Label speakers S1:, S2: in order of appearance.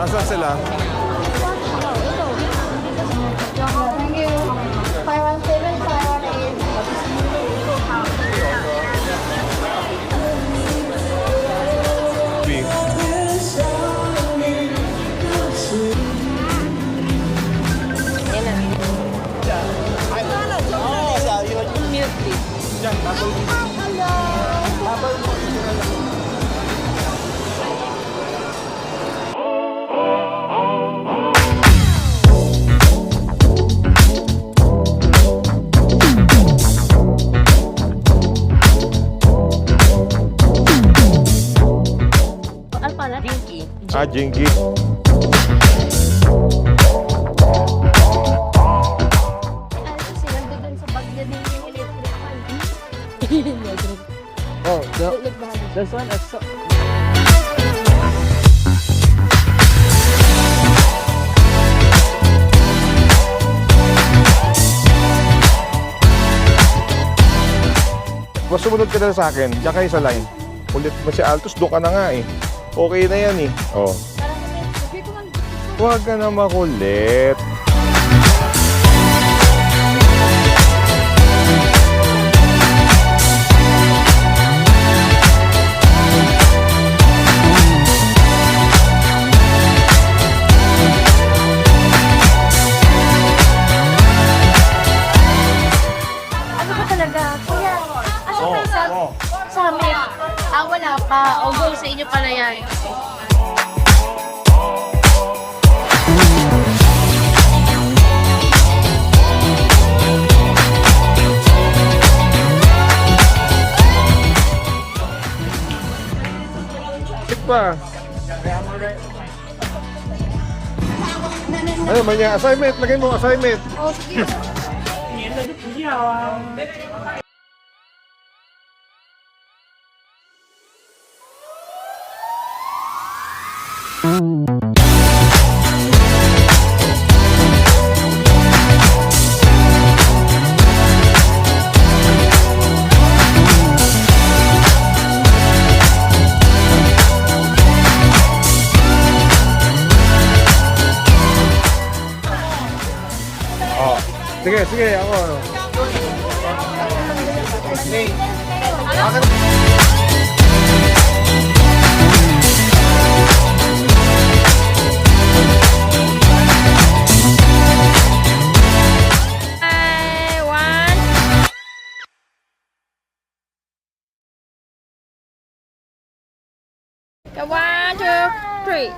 S1: Asan sila?
S2: Thank you. 517, 518.
S1: Big.
S3: Milk please.
S2: Ano pala?
S3: Dinky.
S1: Ah, Jinky.
S2: Ano kasi nandun sa bag niya din yung electric fan.
S4: Oh,
S2: Look behind you.
S4: this one is so...
S1: Mas sumunod ka na sa akin, diyan kayo sa line. Ulit mo si Altos, doon ka na nga eh. Okay na yan eh. Oh.
S2: Parang sabi ko lang,
S1: Huwag ka na makulit.
S2: ano ba talaga? Kuya, asa kayo sa amin? Ah, wala pa. O go sa inyo pala yan.
S1: Tik pa. Ano man yan? Assignment. Lagay mo assignment.
S2: O, sige.
S1: Oh. Sige, sige. Ako.
S2: One, two, three.